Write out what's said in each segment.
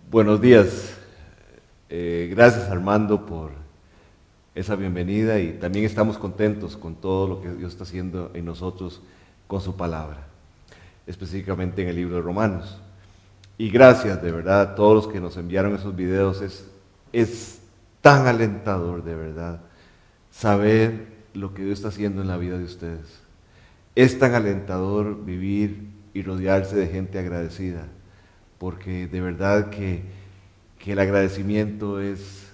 Buenos días. Gracias Armando por esa bienvenida y también estamos contentos con todo lo que Dios está haciendo en nosotros con su palabra, específicamente en el libro de Romanos. Y gracias de verdad a todos los que nos enviaron esos videos. Es tan alentador de verdad saber lo que Dios está haciendo en la vida de ustedes. Es tan alentador vivir y rodearse de gente agradecida, porque de verdad que el agradecimiento es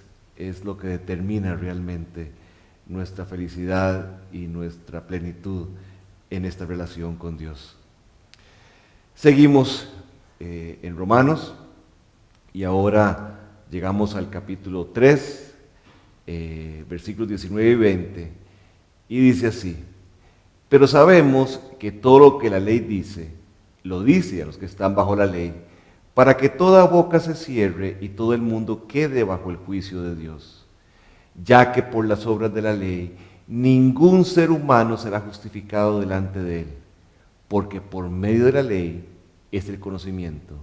lo que determina realmente nuestra felicidad y nuestra plenitud en esta relación con Dios. Seguimos en Romanos y ahora llegamos al capítulo 3, versículos 19 y 20, y dice así: pero sabemos que todo lo que la ley dice, lo dice a los que están bajo la ley, para que toda boca se cierre y todo el mundo quede bajo el juicio de Dios, ya que por las obras de la ley ningún ser humano será justificado delante de él, porque por medio de la ley es el conocimiento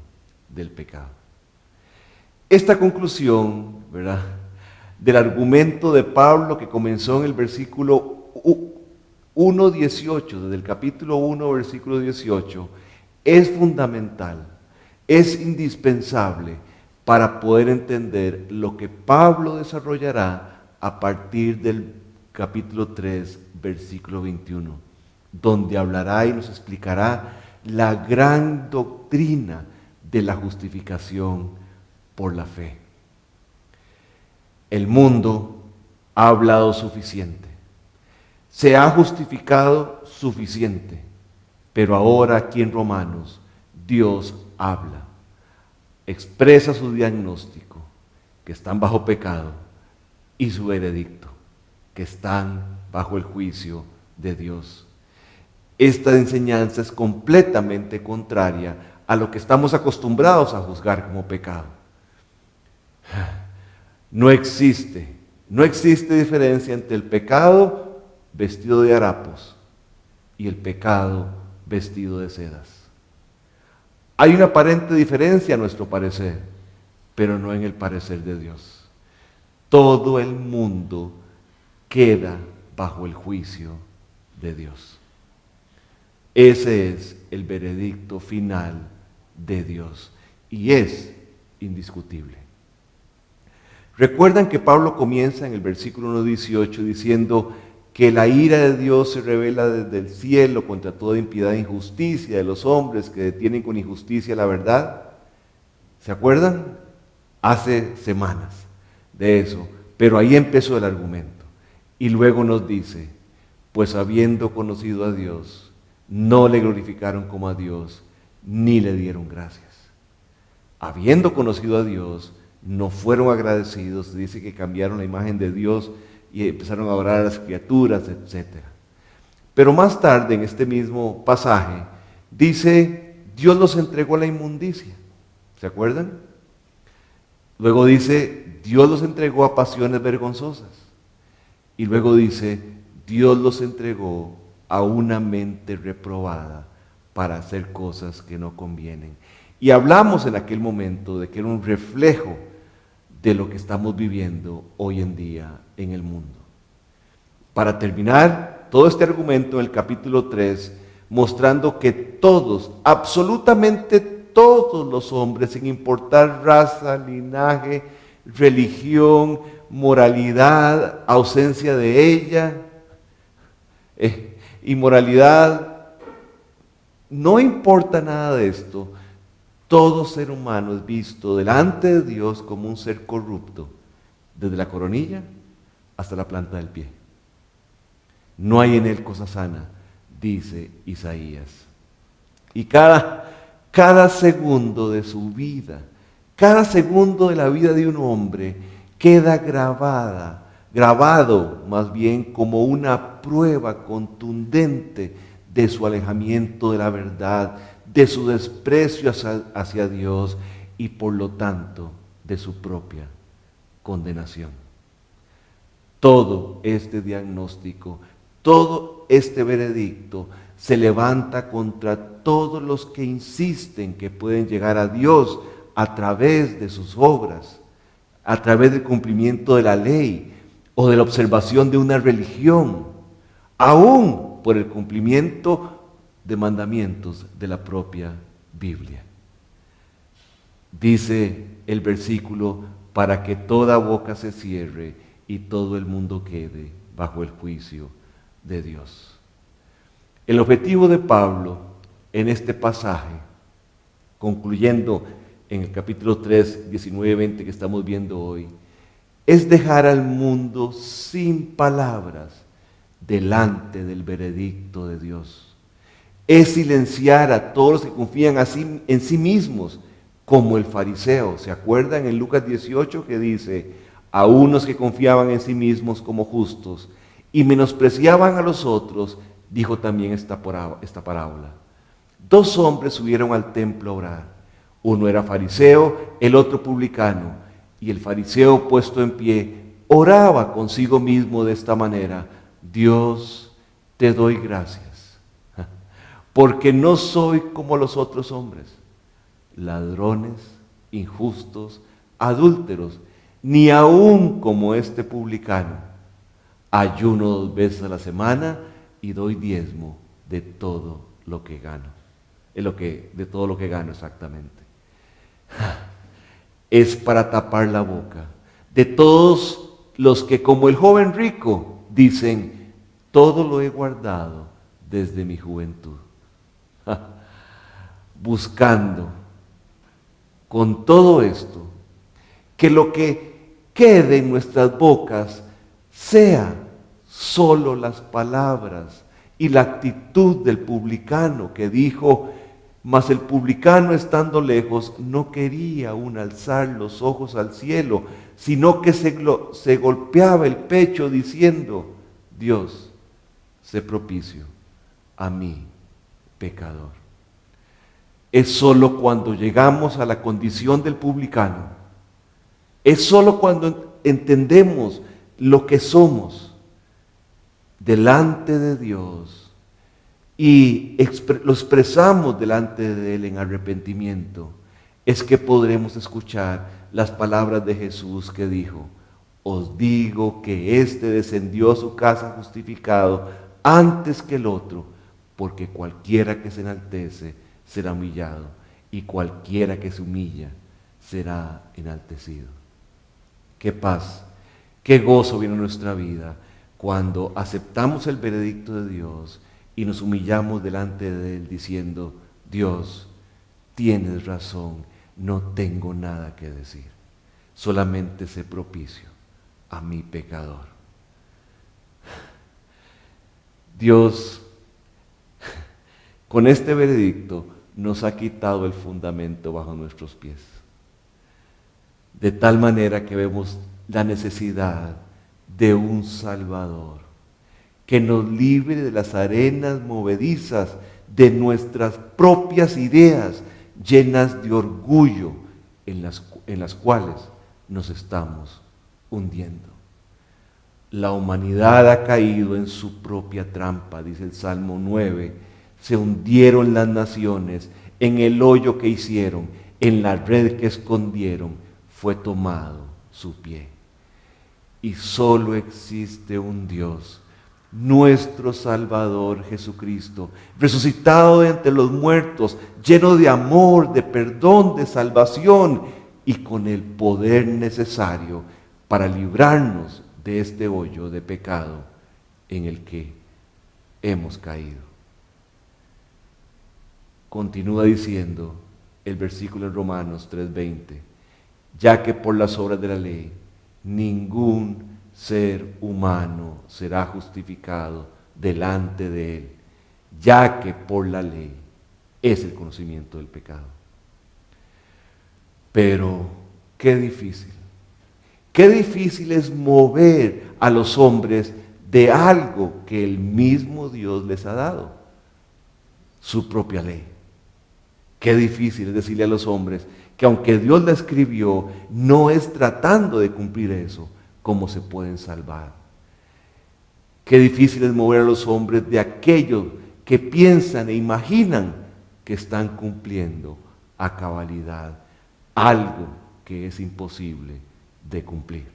del pecado. Esta conclusión, ¿verdad?, del argumento de Pablo que comenzó en el versículo 1:18, desde el capítulo 1, versículo 18, es fundamental. Es indispensable para poder entender lo que Pablo desarrollará a partir del capítulo 3, versículo 21, donde hablará y nos explicará la gran doctrina de la justificación por la fe. El mundo ha hablado suficiente, se ha justificado suficiente, pero ahora aquí en Romanos Dios habla, expresa su diagnóstico, que están bajo pecado, y su veredicto, que están bajo el juicio de Dios. Esta enseñanza es completamente contraria a lo que estamos acostumbrados a juzgar como pecado. No existe diferencia entre el pecado vestido de harapos y el pecado vestido de sedas. Hay una aparente diferencia a nuestro parecer, pero no en el parecer de Dios. Todo el mundo queda bajo el juicio de Dios. Ese es el veredicto final de Dios y es indiscutible. Recuerdan que Pablo comienza en el versículo 1:18 diciendo que la ira de Dios se revela desde el cielo contra toda impiedad e injusticia de los hombres que detienen con injusticia la verdad. ¿Se acuerdan? Hace semanas de eso, pero ahí empezó el argumento. Y luego nos dice: pues habiendo conocido a Dios, no le glorificaron como a Dios, ni le dieron gracias. Habiendo conocido a Dios, no fueron agradecidos. Dice que cambiaron la imagen de Dios y empezaron a adorar a las criaturas, etc. Pero más tarde, en este mismo pasaje, dice: Dios los entregó a la inmundicia. ¿Se acuerdan? Luego dice: Dios los entregó a pasiones vergonzosas. Y luego dice: Dios los entregó a una mente reprobada para hacer cosas que no convienen. Y hablamos en aquel momento de que era un reflejo de lo que estamos viviendo hoy en día en el mundo. Para terminar todo este argumento en el capítulo 3, mostrando que todos, absolutamente todos los hombres, sin importar raza, linaje, religión, moralidad, ausencia de ella, inmoralidad, no importa nada de esto. Todo ser humano es visto delante de Dios como un ser corrupto, desde la coronilla hasta la planta del pie. No hay en él cosa sana, dice Isaías. Y cada segundo de su vida, cada segundo de la vida de un hombre queda grabado más bien como una prueba contundente de su alejamiento de la verdad, de su desprecio hacia Dios y por lo tanto de su propia condenación. Todo este diagnóstico, todo este veredicto se levanta contra todos los que insisten que pueden llegar a Dios a través de sus obras, a través del cumplimiento de la ley o de la observación de una religión, aún por el cumplimiento de mandamientos de la propia Biblia. Dice el versículo, para que toda boca se cierre y todo el mundo quede bajo el juicio de Dios. El objetivo de Pablo en este pasaje, concluyendo en el capítulo 3, 19 y 20 que estamos viendo hoy, es dejar al mundo sin palabras delante del veredicto de Dios. Es silenciar a todos los que confían así en sí mismos, como el fariseo. ¿Se acuerdan en Lucas 18 que dice, a unos que confiaban en sí mismos como justos y menospreciaban a los otros, dijo también esta parábola? Dos hombres subieron al templo a orar. Uno era fariseo, el otro publicano. Y el fariseo, puesto en pie, oraba consigo mismo de esta manera: Dios, te doy gracias, porque no soy como los otros hombres, ladrones, injustos, adúlteros, ni aún como este publicano. Ayuno 2 veces a la semana y doy diezmo de todo lo que gano. De todo lo que gano exactamente. Es para tapar la boca de todos los que, como el joven rico, dicen, todo lo he guardado desde mi juventud. Buscando con todo esto que lo que quede en nuestras bocas sea solo las palabras y la actitud del publicano que dijo, mas el publicano, estando lejos, no quería aún alzar los ojos al cielo, sino que se golpeaba el pecho diciendo, Dios, sé propicio a mí, pecador. Es solo cuando llegamos a la condición del publicano, es solo cuando entendemos lo que somos delante de Dios y lo expresamos delante de Él en arrepentimiento, es que podremos escuchar las palabras de Jesús que dijo, os digo que éste descendió a su casa justificado antes que el otro, porque cualquiera que se enaltece será humillado, y cualquiera que se humilla será enaltecido. Qué paz, qué gozo viene a nuestra vida cuando aceptamos el veredicto de Dios y nos humillamos delante de Él diciendo, Dios, tienes razón, no tengo nada que decir, solamente sé propicio a mi pecador. Dios, con este veredicto, nos ha quitado el fundamento bajo nuestros pies, de tal manera que vemos la necesidad de un Salvador que nos libre de las arenas movedizas de nuestras propias ideas llenas de orgullo en las cuales nos estamos hundiendo. La humanidad ha caído en su propia trampa, dice el Salmo 9. Se hundieron las naciones en el hoyo que hicieron, en la red que escondieron, fue tomado su pie. Y solo existe un Dios, nuestro Salvador Jesucristo, resucitado de entre los muertos, lleno de amor, de perdón, de salvación y con el poder necesario para librarnos de este hoyo de pecado en el que hemos caído. Continúa diciendo el versículo en Romanos 3:20, ya que por las obras de la ley ningún ser humano será justificado delante de Él, ya que por la ley es el conocimiento del pecado. Pero qué difícil es mover a los hombres de algo que el mismo Dios les ha dado, su propia ley. Qué difícil es decirle a los hombres que aunque Dios la escribió, no es tratando de cumplir eso como se pueden salvar. Qué difícil es mover a los hombres de aquello que piensan e imaginan que están cumpliendo a cabalidad, algo que es imposible de cumplir.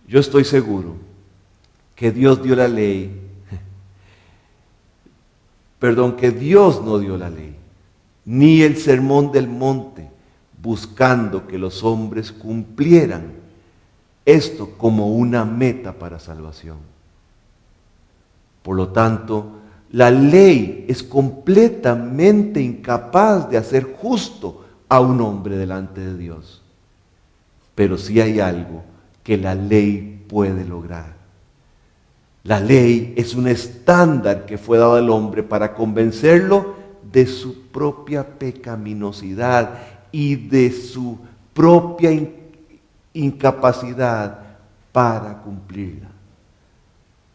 Yo estoy seguro que Dios dio la ley, que Dios no dio la ley, ni el sermón del monte, buscando que los hombres cumplieran esto como una meta para salvación. Por lo tanto, la ley es completamente incapaz de hacer justo a un hombre delante de Dios. Pero sí hay algo que la ley puede lograr. La ley es un estándar que fue dado al hombre para convencerlo de su propia pecaminosidad y de su propia incapacidad para cumplirla.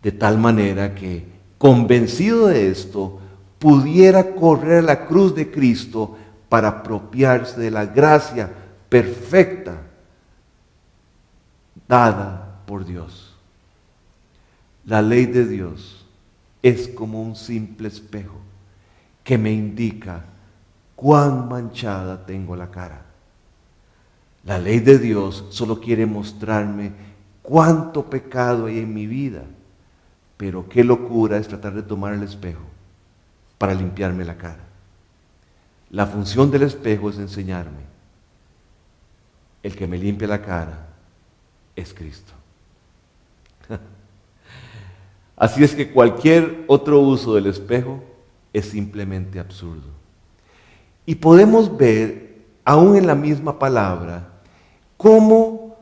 De tal manera que, convencido de esto, pudiera correr a la cruz de Cristo para apropiarse de la gracia perfecta dada por Dios. La ley de Dios es como un simple espejo que me indica cuán manchada tengo la cara. La ley de Dios solo quiere mostrarme cuánto pecado hay en mi vida, pero qué locura es tratar de tomar el espejo para limpiarme la cara. La función del espejo es enseñarme. El que me limpia la cara es Cristo. Así es que cualquier otro uso del espejo es simplemente absurdo. Y podemos ver, aún en la misma palabra, cómo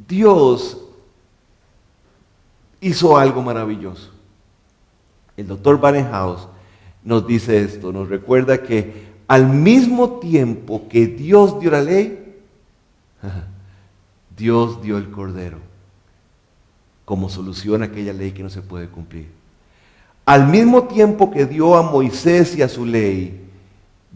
Dios hizo algo maravilloso. El doctor Barenhaus nos dice esto, nos recuerda que al mismo tiempo que Dios dio la ley, Dios dio el Cordero como solución a aquella ley que no se puede cumplir. Al mismo tiempo que dio a Moisés y a su ley,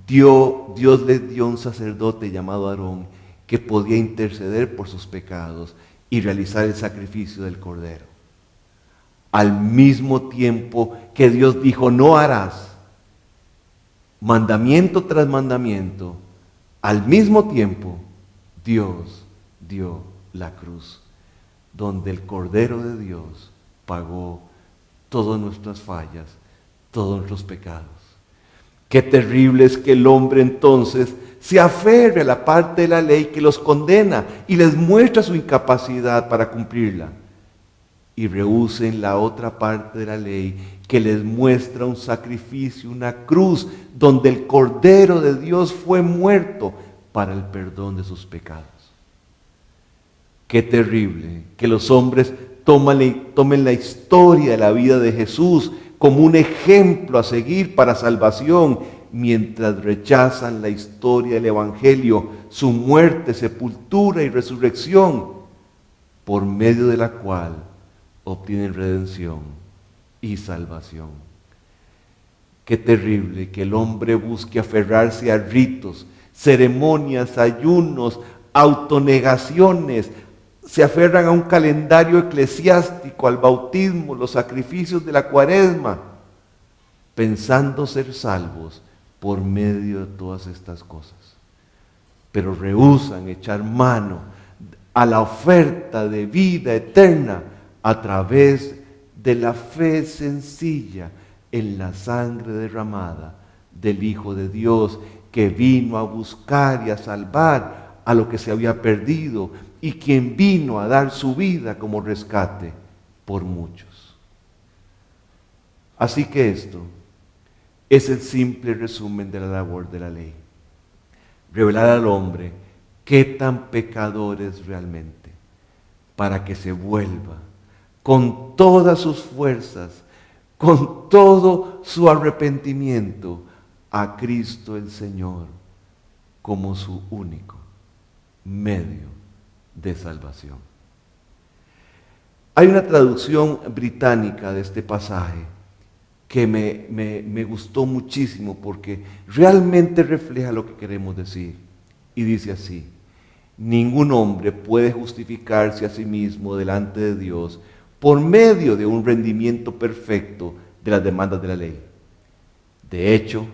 Dios le dio un sacerdote llamado Aarón que podía interceder por sus pecados y realizar el sacrificio del Cordero. Al mismo tiempo que Dios dijo, no harás, mandamiento tras mandamiento, al mismo tiempo Dios dio la cruz, donde el Cordero de Dios pagó todas nuestras fallas, todos nuestros pecados. Qué terrible es que el hombre entonces se aferre a la parte de la ley que los condena y les muestra su incapacidad para cumplirla, y rehúsen la otra parte de la ley que les muestra un sacrificio, una cruz, donde el Cordero de Dios fue muerto para el perdón de sus pecados. Qué terrible que los hombres tomen la historia de la vida de Jesús como un ejemplo a seguir para salvación, mientras rechazan la historia del Evangelio, su muerte, sepultura y resurrección, por medio de la cual obtienen redención y salvación. Qué terrible que el hombre busque aferrarse a ritos, ceremonias, ayunos, autonegaciones, se aferran a un calendario eclesiástico, al bautismo, los sacrificios de la Cuaresma, pensando ser salvos por medio de todas estas cosas. Pero rehúsan echar mano a la oferta de vida eterna a través de la fe sencilla en la sangre derramada del Hijo de Dios, que vino a buscar y a salvar a lo que se había perdido, y quien vino a dar su vida como rescate por muchos. Así que esto es el simple resumen de la labor de la ley. Revelar al hombre qué tan pecador es realmente, para que se vuelva con todas sus fuerzas, con todo su arrepentimiento, a Cristo el Señor como su único medio de salvación. Hay una traducción británica de este pasaje que me gustó muchísimo porque realmente refleja lo que queremos decir. Y dice así: ningún hombre puede justificarse a sí mismo delante de Dios por medio de un rendimiento perfecto de las demandas de la ley. De hecho,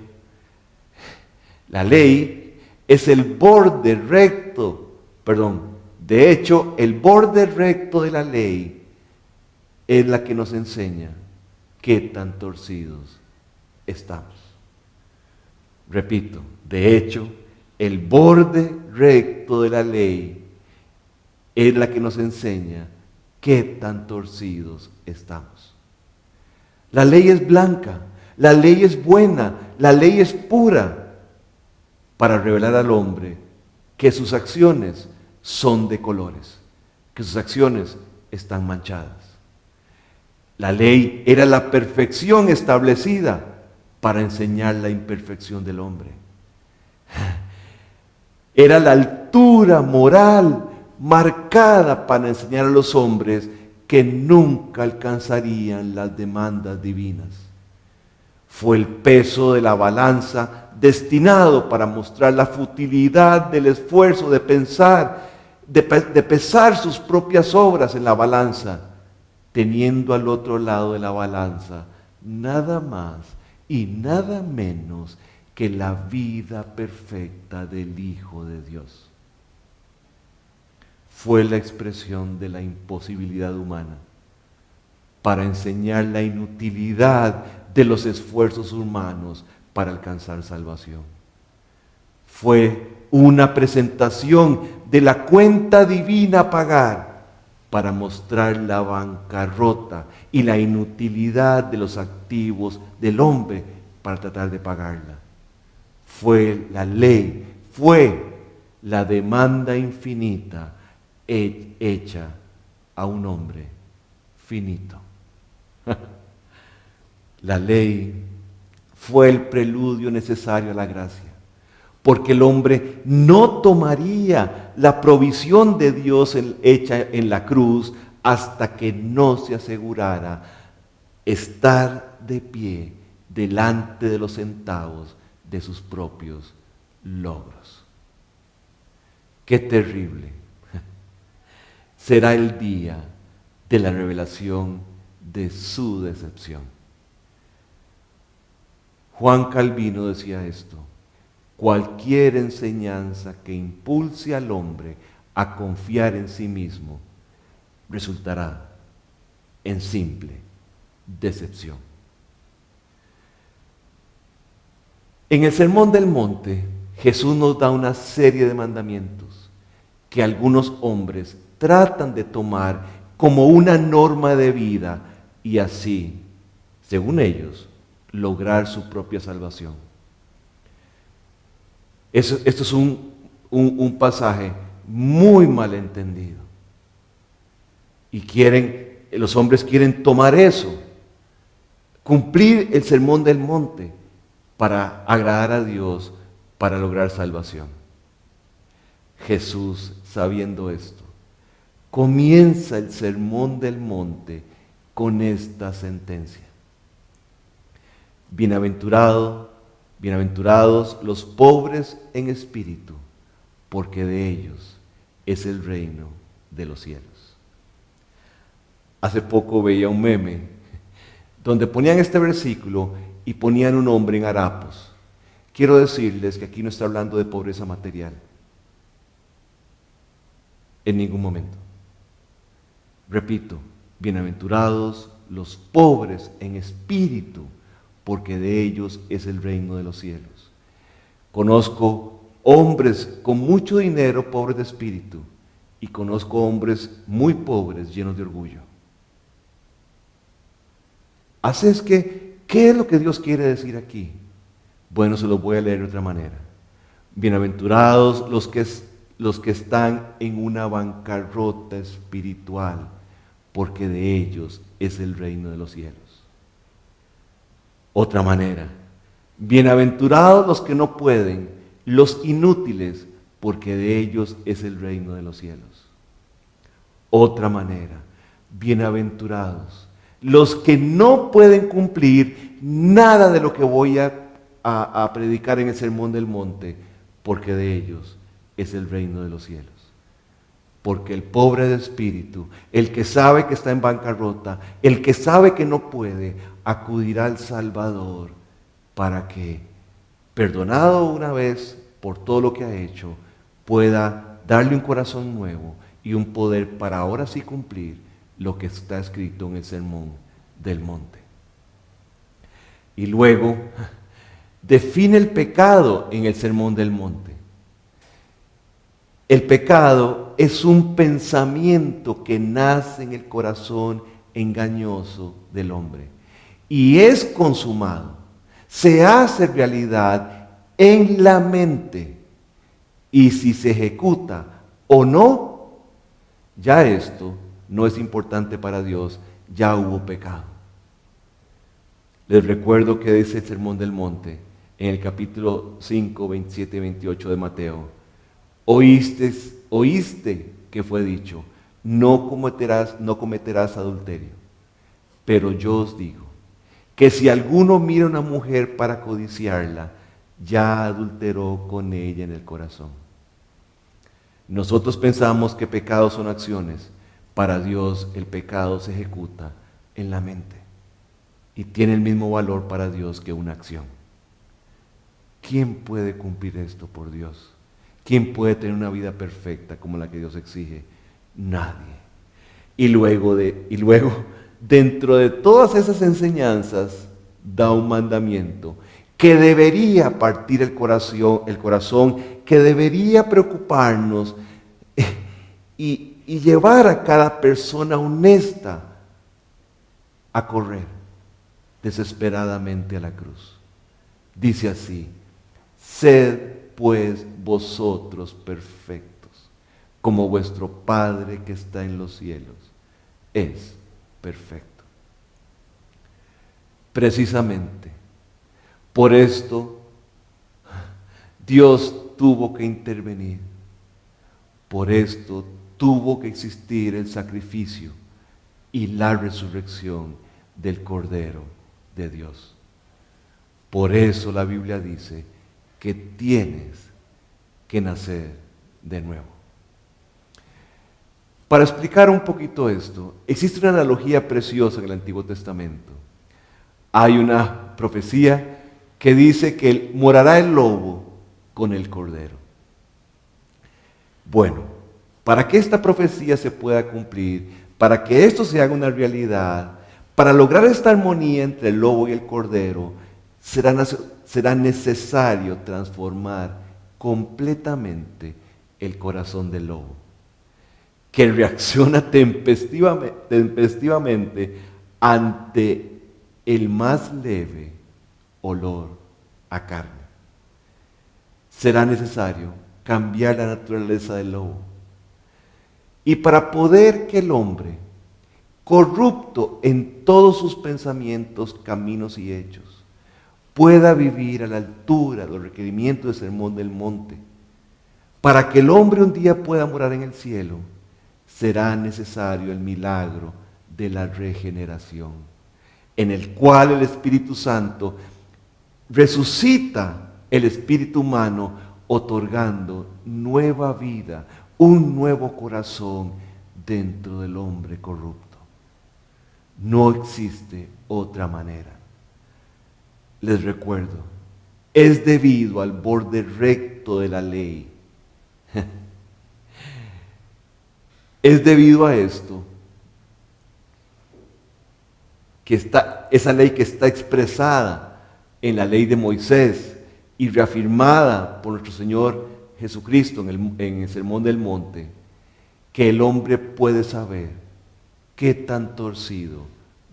la ley es el borde recto, de hecho, el borde recto de la ley es la que nos enseña qué tan torcidos estamos. Repito, de hecho, el borde recto de la ley es la que nos enseña qué tan torcidos estamos. La ley es blanca, la ley es buena, la ley es pura, para revelar al hombre que sus acciones son de colores, que sus acciones están manchadas. La ley era la perfección establecida para enseñar la imperfección del hombre. Era la altura moral marcada para enseñar a los hombres que nunca alcanzarían las demandas divinas. Fue el peso de la balanza destinado para mostrar la futilidad del esfuerzo de pensar, de pesar sus propias obras en la balanza, teniendo al otro lado de la balanza nada más y nada menos que la vida perfecta del Hijo de Dios. Fue la expresión de la imposibilidad humana para enseñar la inutilidad de los esfuerzos humanos para alcanzar salvación. Fue una presentación de la cuenta divina a pagar para mostrar la bancarrota y la inutilidad de los activos del hombre para tratar de pagarla. Fue la ley, fue la demanda infinita hecha a un hombre finito. La ley fue el preludio necesario a la gracia, porque el hombre no tomaría la provisión de Dios hecha en la cruz hasta que no se asegurara estar de pie delante de los centavos de sus propios logros. Qué terrible será el día de la revelación de su decepción. Juan Calvino decía esto: cualquier enseñanza que impulse al hombre a confiar en sí mismo resultará en simple decepción. En el Sermón del Monte, Jesús nos da una serie de mandamientos que algunos hombres tratan de tomar como una norma de vida y así, según ellos, lograr su propia salvación. Esto es un pasaje muy mal entendido. Y los hombres quieren tomar eso, cumplir el Sermón del Monte para agradar a Dios, para lograr salvación. Jesús, sabiendo esto, comienza el Sermón del Monte con esta sentencia: bienaventurados los pobres en espíritu, porque de ellos es el reino de los cielos. Hace poco veía un meme donde ponían este versículo y ponían un hombre en harapos. Quiero decirles que aquí no está hablando de pobreza material, en ningún momento. Repito, bienaventurados los pobres en espíritu, porque de ellos es el reino de los cielos. Conozco hombres con mucho dinero pobres de espíritu y conozco hombres muy pobres llenos de orgullo. Así es que, ¿qué es lo que Dios quiere decir aquí? Bueno, se lo voy a leer de otra manera. Bienaventurados los que están en una bancarrota espiritual, porque de ellos es el reino de los cielos. Otra manera, bienaventurados los que no pueden, los inútiles, porque de ellos es el reino de los cielos. Otra manera, bienaventurados los que no pueden cumplir nada de lo que voy a predicar en el Sermón del Monte, porque de ellos es el reino de los cielos. Porque el pobre de espíritu, el que sabe que está en bancarrota, el que sabe que no puede, acudirá al Salvador para que, perdonado una vez por todo lo que ha hecho, pueda darle un corazón nuevo y un poder para ahora sí cumplir lo que está escrito en el Sermón del Monte. Y luego define el pecado en el Sermón del Monte. El pecado es un pensamiento que nace en el corazón engañoso del hombre y es consumado, se hace realidad en la mente, y si se ejecuta o no, ya esto no es importante para Dios, ya hubo pecado. Les recuerdo que dice el Sermón del Monte en el capítulo 5, 27 y 28 de Mateo: oíste que fue dicho, no cometerás adulterio. Pero yo os digo que si alguno mira a una mujer para codiciarla, ya adulteró con ella en el corazón. Nosotros pensamos que pecados son acciones. Para Dios el pecado se ejecuta en la mente y tiene el mismo valor para Dios que una acción. ¿Quién puede cumplir esto por Dios? ¿Quién puede tener una vida perfecta como la que Dios exige? Nadie. Y luego, dentro de todas esas enseñanzas, da un mandamiento que debería partir el corazón, que debería preocuparnos y llevar a cada persona honesta a correr desesperadamente a la cruz. Dice así: sed pues vosotros perfectos, como vuestro Padre que está en los cielos es perfecto. Precisamente por esto Dios tuvo que intervenir. Por esto tuvo que existir el sacrificio y la resurrección del Cordero de Dios. Por eso la Biblia dice que tienes que nacer de nuevo. Para explicar un poquito esto, existe una analogía preciosa en el Antiguo Testamento. Hay una profecía que dice que morará el lobo con el cordero. Bueno, para que esta profecía se pueda cumplir, para que esto se haga una realidad, para lograr esta armonía entre el lobo y el cordero, será necesario transformar completamente el corazón del lobo, que reacciona tempestivamente ante el más leve olor a carne. Será necesario cambiar la naturaleza del lobo. Y para poder que el hombre, corrupto en todos sus pensamientos, caminos y hechos, pueda vivir a la altura de los requerimientos del Sermón del Monte, para que el hombre un día pueda morar en el cielo, será necesario el milagro de la regeneración, en el cual el Espíritu Santo resucita el espíritu humano, otorgando nueva vida, un nuevo corazón dentro del hombre corrupto. No existe otra manera. Les recuerdo, es debido al borde recto de la ley. Es debido a esto que está esa ley que está expresada en la ley de Moisés y reafirmada por nuestro Señor Jesucristo en el Sermón del Monte, que el hombre puede saber qué tan torcido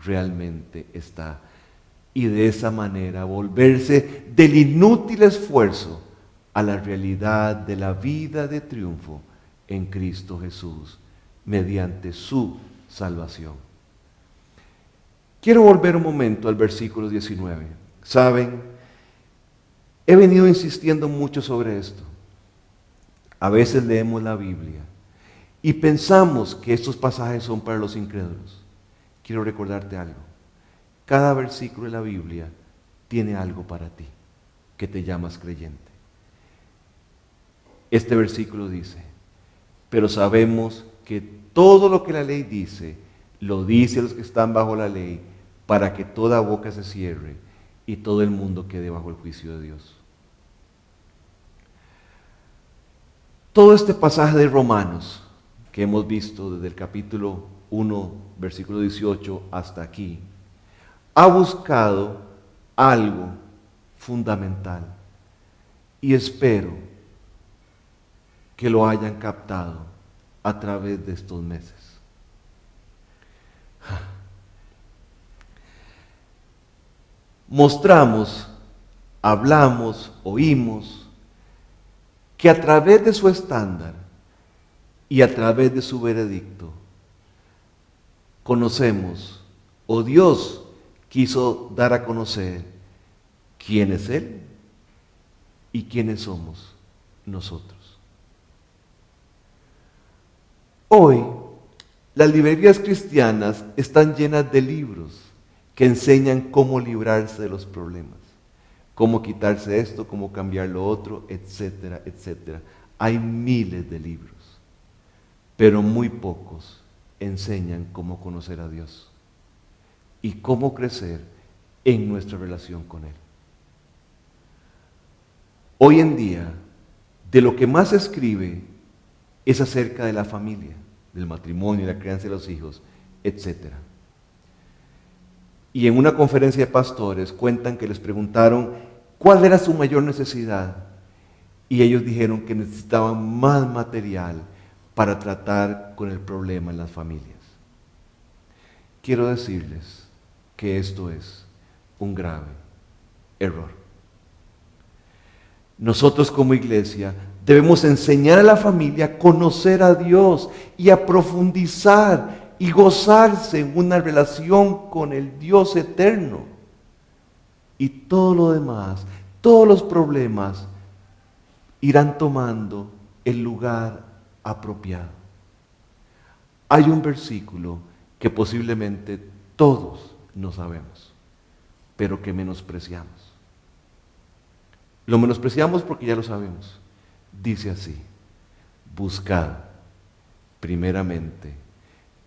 realmente está, y de esa manera volverse del inútil esfuerzo a la realidad de la vida de triunfo en Cristo Jesús, mediante su salvación. Quiero volver un momento al versículo 19. Saben, he venido insistiendo mucho sobre esto. A veces leemos la Biblia y pensamos que estos pasajes son para los incrédulos. Quiero recordarte algo. Cada versículo de la Biblia tiene algo para ti, que te llamas creyente. Este versículo dice: pero sabemos que todo lo que la ley dice, lo dice a los que están bajo la ley, para que toda boca se cierre y todo el mundo quede bajo el juicio de Dios. Todo este pasaje de Romanos que hemos visto desde el capítulo 1, versículo 18 hasta aquí, ha buscado algo fundamental y espero que lo hayan captado a través de estos meses. Mostramos, hablamos, oímos que a través de su estándar y a través de su veredicto conocemos, o Dios quiso dar a conocer quién es Él y quiénes somos nosotros. Hoy, las librerías cristianas están llenas de libros que enseñan cómo librarse de los problemas, cómo quitarse esto, cómo cambiar lo otro, etcétera, etcétera. Hay miles de libros, pero muy pocos enseñan cómo conocer a Dios y cómo crecer en nuestra relación con Él. Hoy en día, de lo que más se escribe es acerca de la familia, del matrimonio, la crianza de los hijos, etc. Y en una conferencia de pastores cuentan que les preguntaron cuál era su mayor necesidad y ellos dijeron que necesitaban más material para tratar con el problema en las familias. Quiero decirles que esto es un grave error. Nosotros como iglesia debemos enseñar a la familia a conocer a Dios y a profundizar y gozarse en una relación con el Dios eterno. Y todo lo demás, todos los problemas irán tomando el lugar apropiado. Hay un versículo que posiblemente todos no sabemos, pero que menospreciamos. Lo menospreciamos porque ya lo sabemos. Dice así: buscad primeramente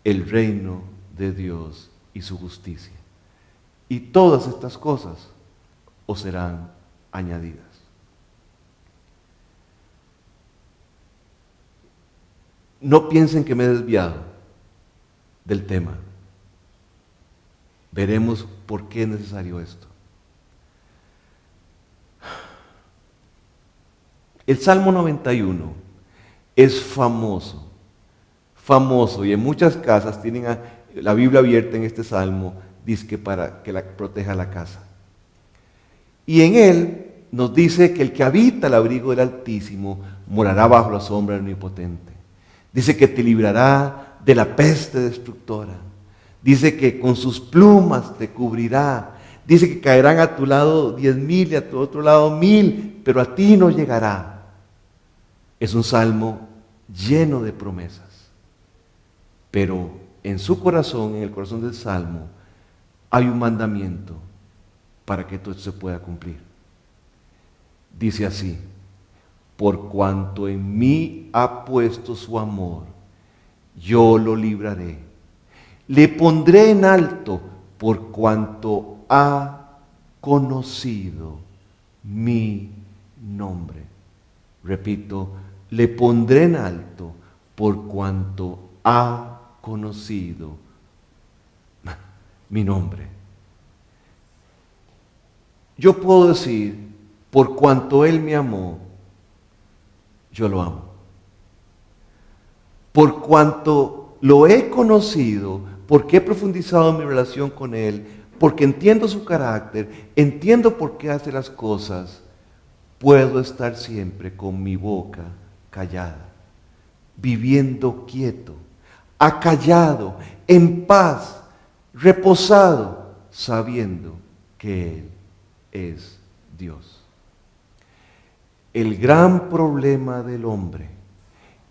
el reino de Dios y su justicia, y todas estas cosas os serán añadidas. No piensen que me he desviado del tema. Veremos por qué es necesario esto. El Salmo 91 es famoso, y en muchas casas tienen la Biblia abierta en este Salmo, dice que para que proteja la casa. Y en él nos dice que el que habita el abrigo del Altísimo morará bajo la sombra del Omnipotente. Dice que te librará de la peste destructora. Dice que con sus plumas te cubrirá. Dice que caerán a tu lado 10,000 y a tu otro lado 1,000, pero a ti no llegará. Es un salmo lleno de promesas. Pero en su corazón, en el corazón del salmo, hay un mandamiento para que todo esto se pueda cumplir. Dice así: por cuanto en mí ha puesto su amor, yo lo libraré. Le pondré en alto por cuanto ha conocido mi nombre. Repito, le pondré en alto por cuanto ha conocido mi nombre. Yo puedo decir, por cuanto Él me amó, yo lo amo. Por cuanto lo he conocido, porque he profundizado en mi relación con Él, porque entiendo su carácter, entiendo por qué hace las cosas, puedo estar siempre con mi boca callada, viviendo quieto, acallado, en paz, reposado, sabiendo que Él es Dios. El gran problema del hombre,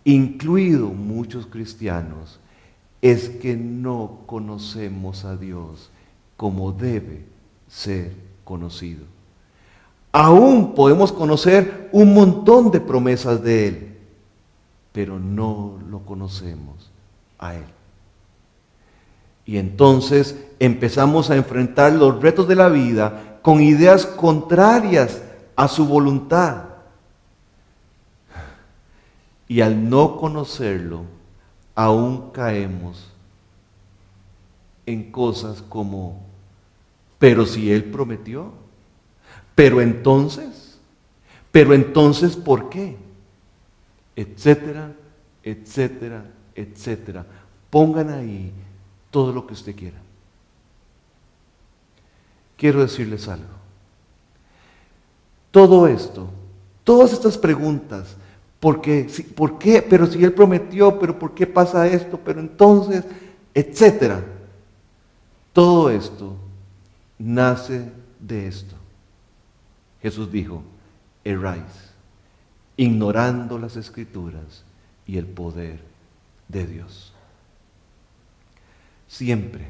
incluido muchos cristianos, es que no conocemos a Dios como debe ser conocido. Aún podemos conocer un montón de promesas de Él, pero no lo conocemos a Él. Y entonces empezamos a enfrentar los retos de la vida con ideas contrarias a su voluntad. Y al no conocerlo, aún caemos en cosas como, pero si Él prometió, pero entonces, ¿por qué? Etcétera, etcétera, etcétera. Pongan ahí todo lo que usted quiera. Quiero decirles algo. Todo esto, todas estas preguntas, ¿por qué? Pero si Él prometió, pero ¿por qué pasa esto? Pero entonces, etcétera. Todo esto nace de esto. Jesús dijo, erráis, ignorando las Escrituras y el poder de Dios. Siempre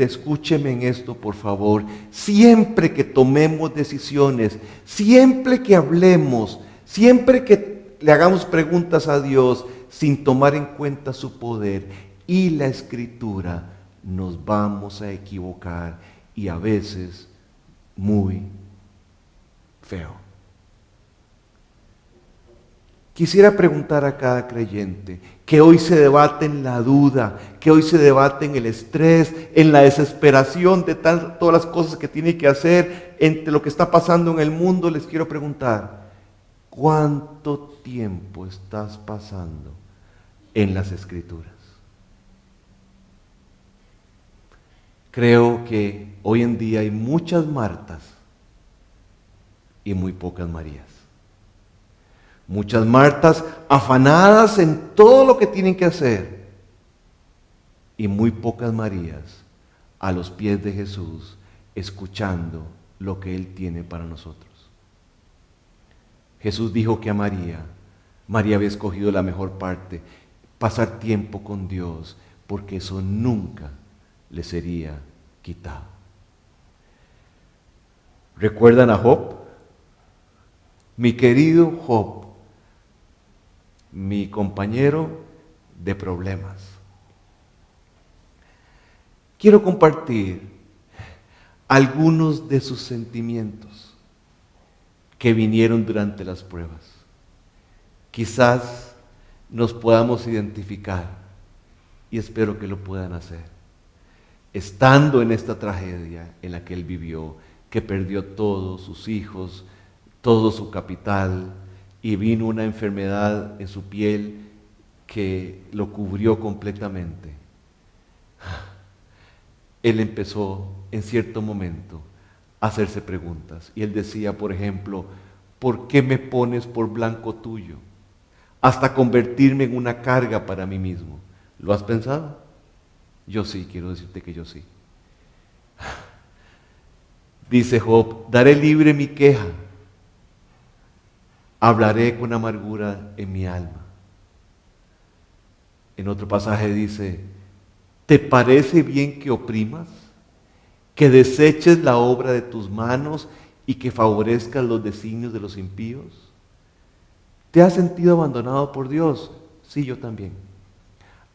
escúcheme en esto, por favor. Siempre que tomemos decisiones, siempre que hablemos, siempre que le hagamos preguntas a Dios sin tomar en cuenta su poder y la Escritura, nos vamos a equivocar y a veces muy feo. Quisiera preguntar a cada creyente que hoy se debate en la duda, que hoy se debate en el estrés, en la desesperación de todas las cosas que tiene que hacer, entre lo que está pasando en el mundo. Les quiero preguntar, ¿cuánto tiempo estás pasando en las Escrituras? Creo que hoy en día hay muchas Martas y muy pocas Marías. Muchas Martas afanadas en todo lo que tienen que hacer y muy pocas Marías a los pies de Jesús escuchando lo que Él tiene para nosotros. Jesús dijo que a María había escogido la mejor parte, pasar tiempo con Dios, porque eso nunca le sería quitado. ¿Recuerdan a Job? Mi querido Job, mi compañero de problemas. Quiero compartir algunos de sus sentimientos que vinieron durante las pruebas. Quizás nos podamos identificar y espero que lo puedan hacer. Estando en esta tragedia en la que él vivió, que perdió todos sus hijos, todo su capital, y vino una enfermedad en su piel que lo cubrió completamente. Él empezó en cierto momento a hacerse preguntas. Y él decía, por ejemplo, ¿por qué me pones por blanco tuyo? Hasta convertirme en una carga para mí mismo. ¿Lo has pensado? Yo sí, quiero decirte que yo sí. Dice Job, daré libre mi queja. Hablaré con amargura en mi alma. En otro pasaje dice, ¿te parece bien que oprimas? Que deseches la obra de tus manos y que favorezcas los designios de los impíos. ¿Te has sentido abandonado por Dios? Sí, yo también.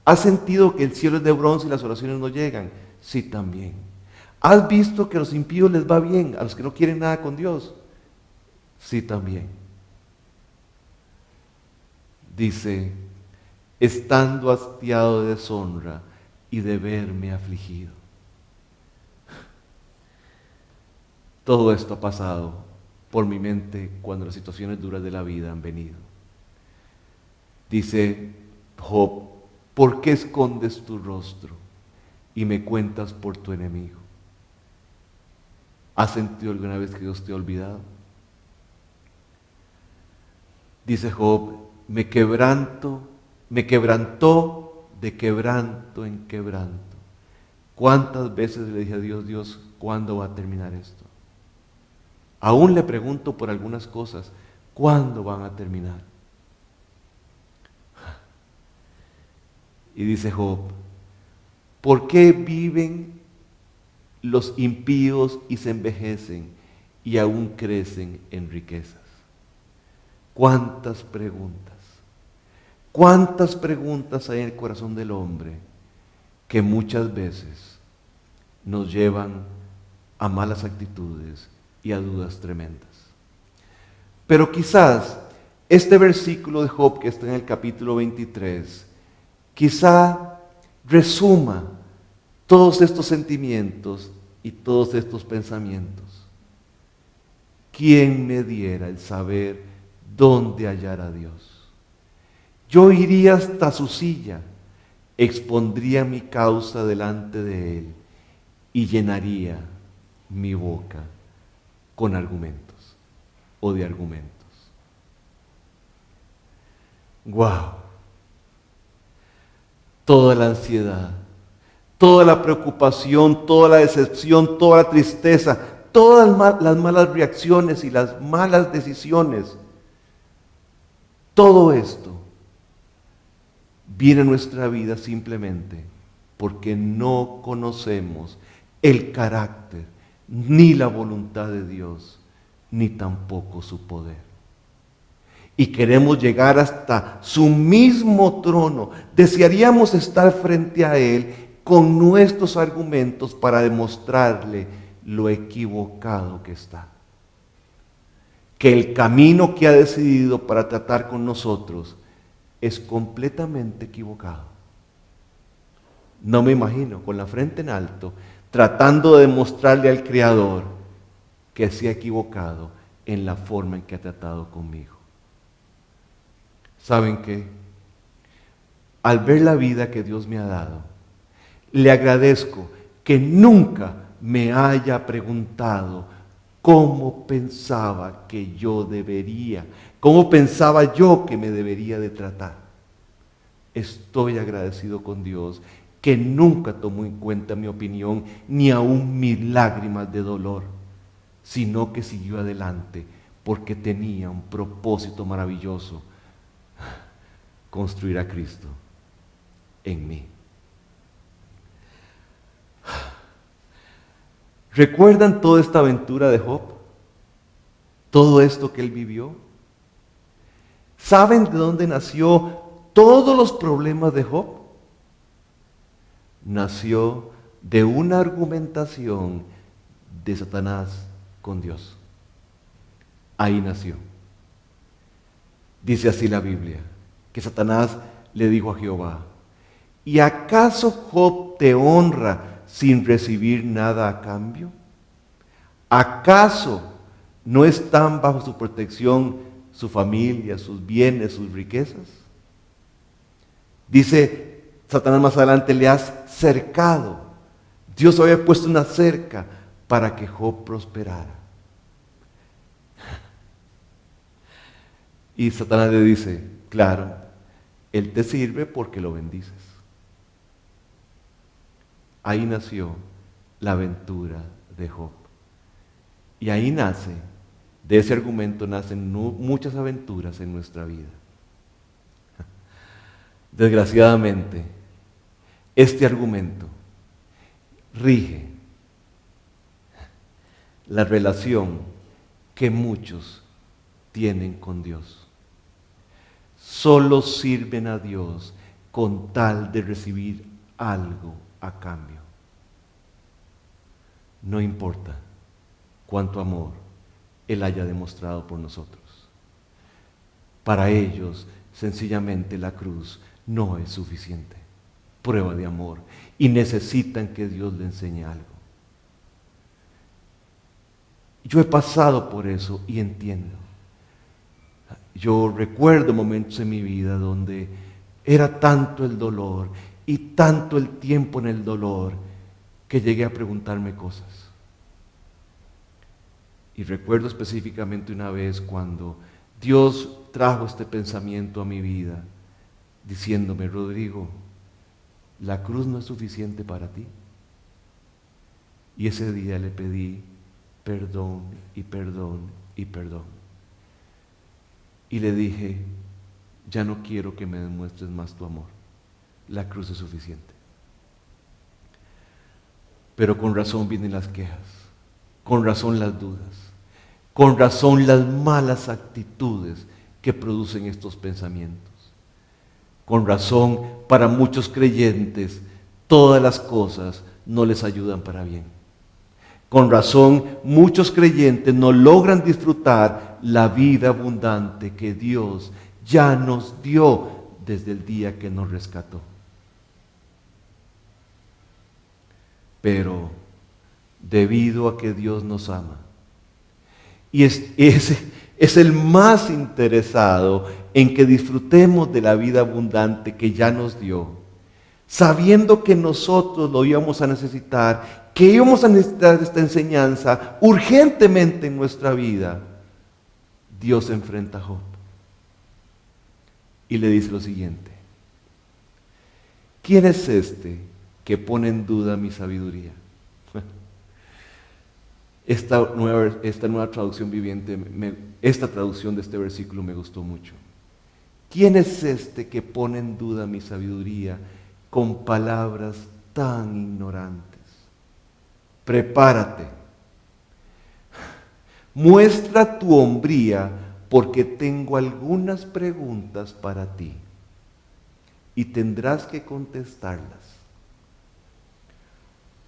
¿Has sentido que el cielo es de bronce y las oraciones no llegan? Sí, también. ¿Has visto que a los impíos les va bien, a los que no quieren nada con Dios? Sí, también. Dice, estando hastiado de deshonra y de verme afligido. Todo esto ha pasado por mi mente cuando las situaciones duras de la vida han venido. Dice Job, ¿por qué escondes tu rostro y me cuentas por tu enemigo? ¿Has sentido alguna vez que Dios te ha olvidado? Dice Job, me quebrantó de quebranto en quebranto. ¿Cuántas veces le dije a Dios, Dios, ¿cuándo va a terminar esto? Aún le pregunto por algunas cosas, ¿cuándo van a terminar? Y dice Job, ¿por qué viven los impíos y se envejecen y aún crecen en riquezas? ¿Cuántas preguntas? ¿Cuántas preguntas hay en el corazón del hombre que muchas veces nos llevan a malas actitudes y a dudas tremendas. Pero quizás este versículo de Job que está en el capítulo 23, quizá resuma todos estos sentimientos y todos estos pensamientos. ¿Quién me diera el saber dónde hallar a Dios? Yo iría hasta su silla, expondría mi causa delante de Él y llenaría mi boca con argumentos o de argumentos. ¡Wow! Toda la ansiedad, toda la preocupación, toda la decepción, toda la tristeza, todas las malas reacciones y las malas decisiones, todo esto viene a nuestra vida simplemente porque no conocemos el carácter, ni la voluntad de Dios, ni tampoco su poder. Y queremos llegar hasta su mismo trono. Desearíamos estar frente a Él con nuestros argumentos para demostrarle lo equivocado que está. Que el camino que ha decidido para tratar con nosotros es completamente equivocado. No me imagino con la frente en alto tratando de demostrarle al Creador que se ha equivocado en la forma en que ha tratado conmigo. ¿Saben qué? Al ver la vida que Dios me ha dado, le agradezco que nunca me haya preguntado cómo pensaba que yo debería, cómo pensaba yo que me debería de tratar. Estoy agradecido con Dios que nunca tomó en cuenta mi opinión ni aún mis lágrimas de dolor, sino que siguió adelante porque tenía un propósito maravilloso: construir a Cristo en mí. ¿Recuerdan toda esta aventura de Job? Todo esto que él vivió. ¿Saben de dónde nació todos los problemas de Job? Nació de una argumentación de Satanás con Dios. Ahí nació. Dice así la Biblia, que Satanás le dijo a Jehová: ¿y acaso Job te honra sin recibir nada a cambio? ¿Acaso no están bajo su protección su familia, sus bienes, sus riquezas? Dice Satanás más adelante: le has cercado. Dios había puesto una cerca para que Job prosperara. Y Satanás le dice: claro, Él te sirve porque lo bendices. Ahí nació la aventura de Job. Y ahí nace, de ese argumento nacen muchas aventuras en nuestra vida. Desgraciadamente, este argumento rige la relación que muchos tienen con Dios. Solo sirven a Dios con tal de recibir algo a cambio. No importa cuánto amor Él haya demostrado por nosotros. Para ellos, sencillamente la cruz no es suficiente prueba de amor y necesitan que Dios le enseñe algo. Yo he pasado por eso y entiendo. Yo recuerdo momentos en mi vida donde era tanto el dolor y tanto el tiempo en el dolor que llegué a preguntarme cosas. Y recuerdo específicamente una vez cuando Dios trajo este pensamiento a mi vida, diciéndome: Rodrigo, la cruz no es suficiente para ti. Y ese día le pedí perdón y perdón y perdón. Y le dije: ya no quiero que me demuestres más tu amor. La cruz es suficiente. Pero con razón vienen las quejas, con razón las dudas, con razón las malas actitudes que producen estos pensamientos. Con razón, para muchos creyentes, todas las cosas no les ayudan para bien. Con razón, muchos creyentes no logran disfrutar la vida abundante que Dios ya nos dio desde el día que nos rescató. Pero debido a que Dios nos ama, y es el más interesado en que disfrutemos de la vida abundante que ya nos dio, sabiendo que nosotros lo íbamos a necesitar, que íbamos a necesitar esta enseñanza urgentemente en nuestra vida, Dios enfrenta a Job y le dice lo siguiente: ¿quién es este que pone en duda mi sabiduría? Esta nueva traducción viviente, esta traducción de este versículo me gustó mucho. ¿Quién es este que pone en duda mi sabiduría con palabras tan ignorantes? Prepárate, muestra tu hombría, porque tengo algunas preguntas para ti y tendrás que contestarlas.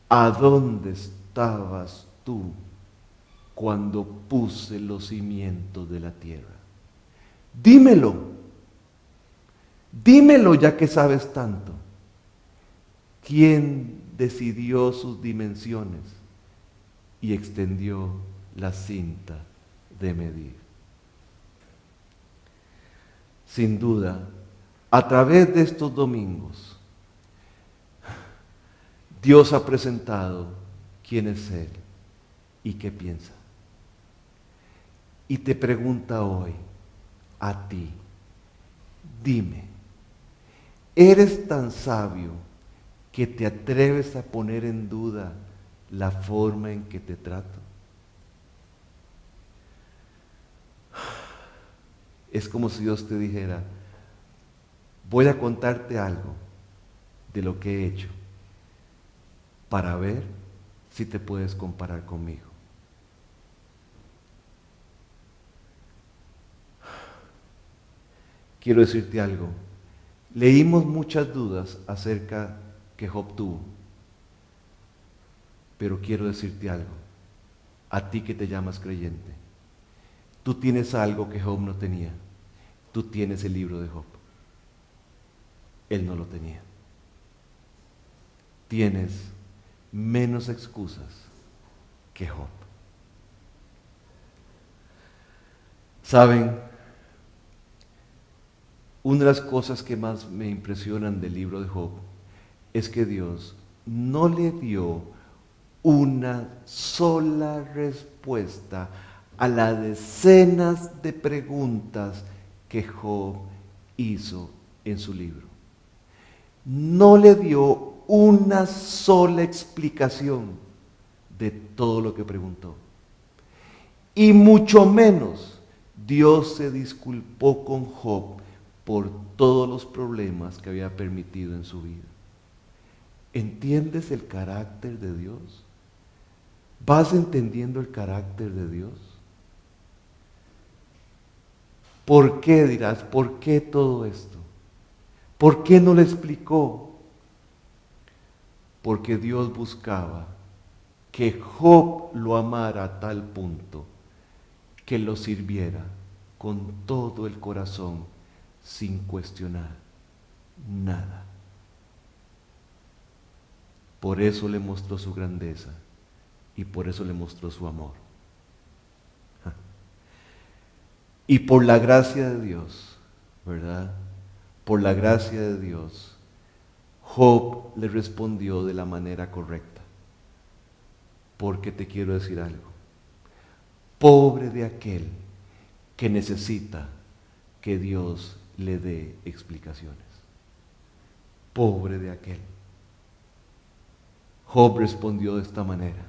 ¿A dónde estabas tú cuando puse los cimientos de la tierra? Dímelo, dímelo ya que sabes tanto. ¿Quién decidió sus dimensiones y extendió la cinta de medir? Sin duda, a través de estos domingos, Dios ha presentado quién es Él y qué piensa. Y te pregunta hoy a ti, dime, ¿eres tan sabio que te atreves a poner en duda la forma en que te trato? Es como si Dios te dijera: voy a contarte algo de lo que he hecho para ver si te puedes comparar conmigo. Quiero decirte algo. Leímos muchas dudas acerca que Job tuvo, pero quiero decirte algo. A ti que te llamas creyente, tú tienes algo que Job no tenía. Tú tienes el libro de Job. Él no lo tenía. Tienes menos excusas que Job. ¿Saben? Una de las cosas que más me impresionan del libro de Job es que Dios no le dio una sola respuesta a las decenas de preguntas que Job hizo en su libro. No le dio una sola explicación de todo lo que preguntó. Y mucho menos Dios se disculpó con Job por todos los problemas que había permitido en su vida. ¿Entiendes el carácter de Dios? ¿Vas entendiendo el carácter de Dios? ¿Por qué, dirás? ¿Por qué todo esto? ¿Por qué no le explicó? Porque Dios buscaba que Job lo amara a tal punto que lo sirviera con todo el corazón, sin cuestionar nada. Por eso le mostró su grandeza y por eso le mostró su amor. Y por la gracia de Dios, ¿verdad? Por la gracia de Dios, Job le respondió de la manera correcta. Porque te quiero decir algo. Pobre de aquel que necesita que Dios le dé explicaciones. Pobre de aquel. Job respondió de esta manera.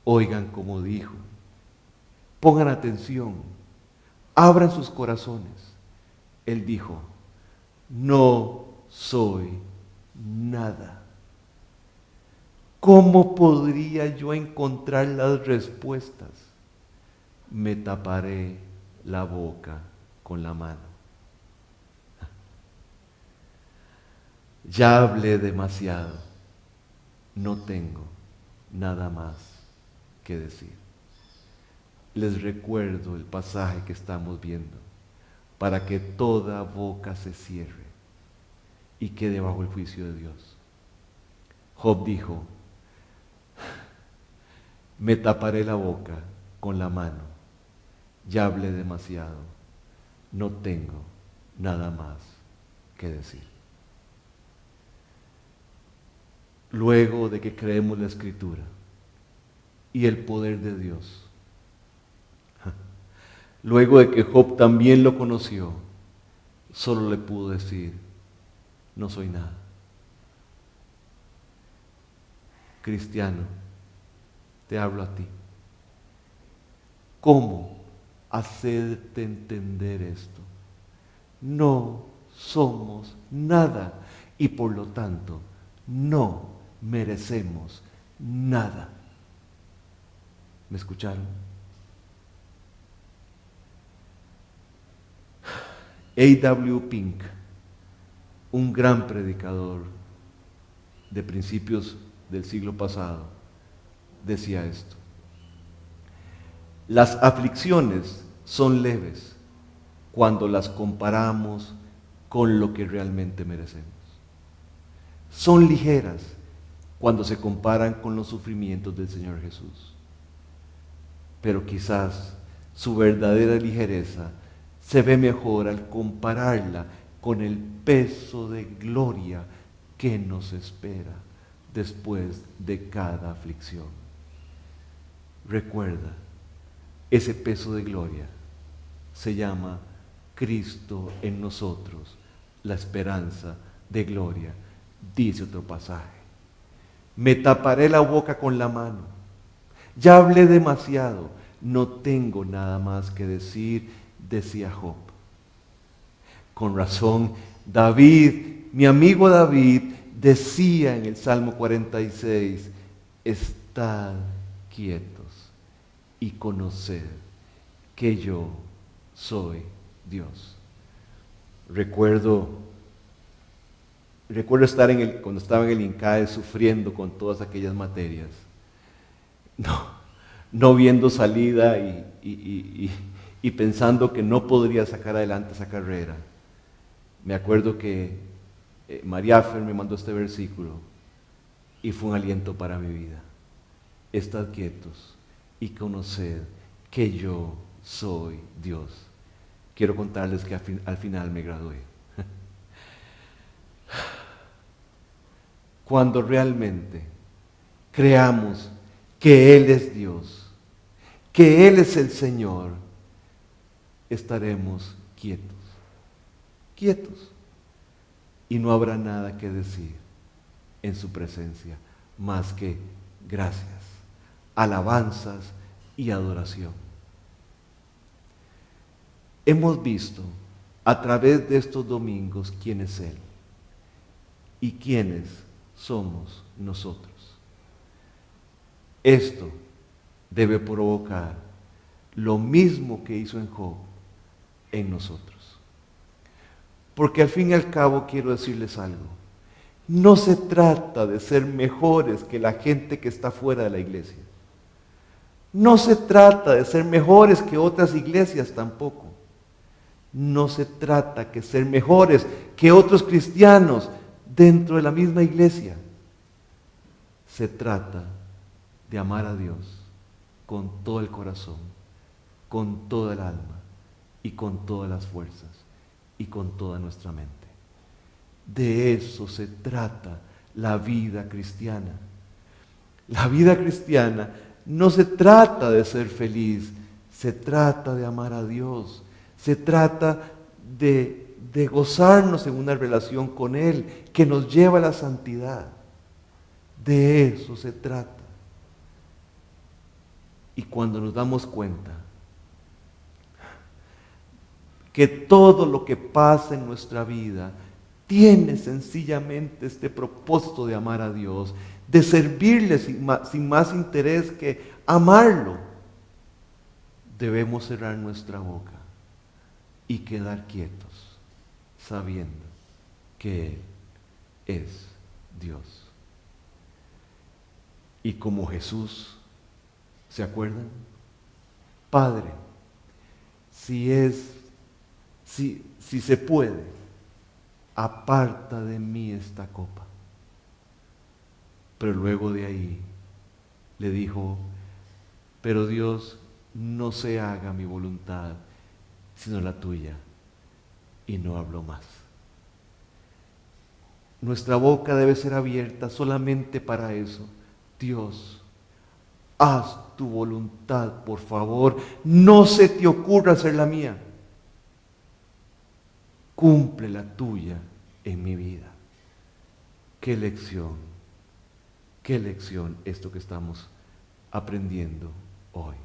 Oigan como dijo. Pongan atención. Abran sus corazones. Él dijo: no soy nada. ¿Cómo podría yo encontrar las respuestas? Me taparé la boca con la mano. Ya hablé demasiado. No tengo nada más que decir. Les recuerdo el pasaje que estamos viendo, para que toda boca se cierre y quede bajo el juicio de Dios. Job dijo, me taparé la boca con la mano, ya hablé demasiado, no tengo nada más que decir. Luego de que creemos la Escritura y el poder de Dios, luego de que Job también lo conoció, solo le pudo decir, no soy nada. Cristiano, te hablo a ti. ¿Cómo hacerte entender esto? No somos nada y por lo tanto no merecemos nada. ¿Me escucharon? A.W. Pink, un gran predicador de principios del siglo pasado, decía esto: las aflicciones son leves cuando las comparamos con lo que realmente merecemos. Son ligeras cuando se comparan con los sufrimientos del Señor Jesús. Pero quizás su verdadera ligereza se ve mejor al compararla con el peso de gloria que nos espera después de cada aflicción. Recuerda, ese peso de gloria se llama Cristo en nosotros, la esperanza de gloria. Dice otro pasaje, me taparé la boca con la mano, ya hablé demasiado, no tengo nada más que decir, decía Job. Con razón, David, mi amigo David, decía en el Salmo 46, estad quietos y conoced que yo soy Dios. Recuerdo estar cuando estaba en el INCAE sufriendo con todas aquellas materias, no viendo salida y pensando que no podría sacar adelante esa carrera. Me acuerdo que María Fer me mandó este versículo y fue un aliento para mi vida. Estad quietos y conoced que yo soy Dios. Quiero contarles que al final me gradué. Cuando realmente creamos que Él es Dios, que Él es el Señor, estaremos quietos. Y no habrá nada que decir en su presencia más que gracias, alabanzas y adoración. Hemos visto a través de estos domingos quién es Él y quiénes somos nosotros. Esto debe provocar lo mismo que hizo en Job en nosotros. Porque al fin y al cabo quiero decirles algo. No se trata de ser mejores que la gente que está fuera de la iglesia. No se trata de ser mejores que otras iglesias tampoco. No se trata de ser mejores que otros cristianos dentro de la misma iglesia. Se trata de amar a Dios con todo el corazón, con toda el alma y con todas las fuerzas y con toda nuestra mente. De eso se trata la vida cristiana. La vida cristiana no se trata de ser feliz, se trata de amar a Dios, se trata de gozarnos en una relación con Él que nos lleva a la santidad. De eso se trata. Y cuando nos damos cuenta que todo lo que pasa en nuestra vida tiene sencillamente este propósito de amar a Dios, de servirle sin más interés que amarlo, debemos cerrar nuestra boca y quedar quietos, sabiendo que Él es Dios. Y como Jesús, ¿se acuerdan? Padre, si se puede, aparta de mí esta copa. Pero luego de ahí le dijo, pero Dios, no se haga mi voluntad, sino la tuya. Y no habló más. Nuestra boca debe ser abierta solamente para eso. Dios, haz tu voluntad, por favor. No se te ocurra hacer la mía. Cumple la tuya en mi vida. Qué lección esto que estamos aprendiendo hoy.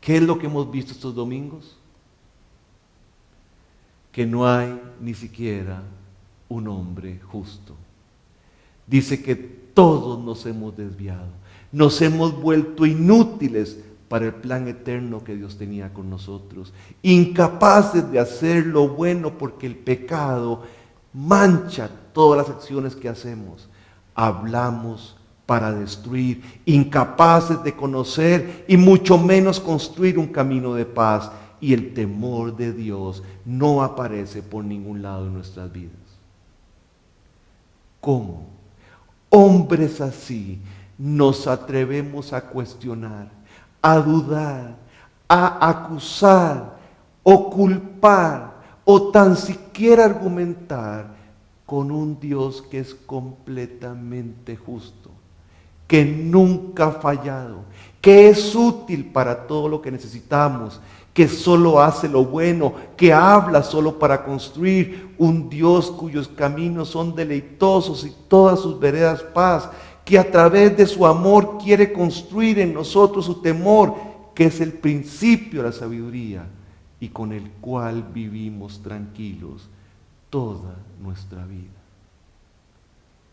¿Qué es lo que hemos visto estos domingos? Que no hay ni siquiera un hombre justo. Dice que todos nos hemos desviado, nos hemos vuelto inútiles para el plan eterno que Dios tenía con nosotros, incapaces de hacer lo bueno porque el pecado mancha todas las acciones que hacemos. Hablamos para destruir, incapaces de conocer y mucho menos construir un camino de paz. Y el temor de Dios no aparece por ningún lado en nuestras vidas. ¿Cómo? Hombres así nos atrevemos a cuestionar, a dudar, a acusar o culpar o tan siquiera argumentar con un Dios que es completamente justo, que nunca ha fallado, que es útil para todo lo que necesitamos, que solo hace lo bueno, que habla solo para construir, un Dios cuyos caminos son deleitosos y todas sus veredas paz, que a través de su amor quiere construir en nosotros su temor, que es el principio de la sabiduría y con el cual vivimos tranquilos toda nuestra vida.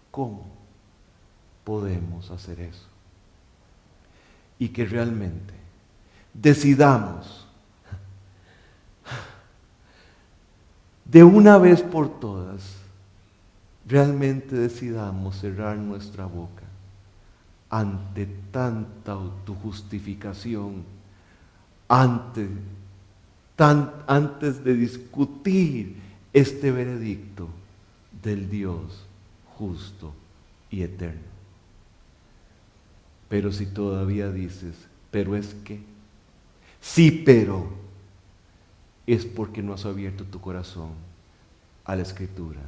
¿Cómo podemos hacer eso? Y que realmente decidamos de una vez por todas, realmente decidamos cerrar nuestra boca ante tanta autojustificación, antes de discutir este veredicto del Dios justo y eterno. Pero si todavía dices, pero es que, sí, pero, es porque no has abierto tu corazón a la Escritura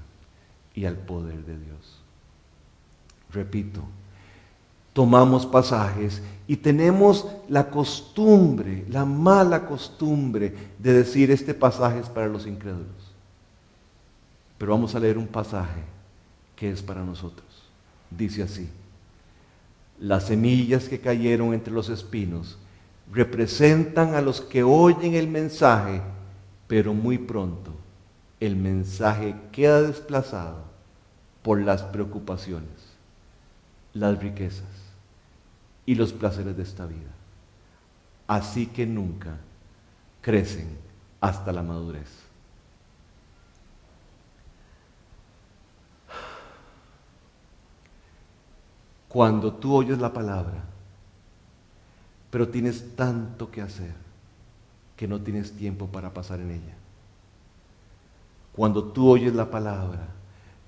y al poder de Dios. Repito, tomamos pasajes y tenemos la costumbre, la mala costumbre de decir este pasaje es para los incrédulos. Pero vamos a leer un pasaje que es para nosotros. Dice así: las semillas que cayeron entre los espinos representan a los que oyen el mensaje, pero muy pronto el mensaje queda desplazado por las preocupaciones, las riquezas y los placeres de esta vida. Así que nunca crecen hasta la madurez. Cuando tú oyes la palabra, pero tienes tanto que hacer que no tienes tiempo para pasar en ella. Cuando tú oyes la palabra,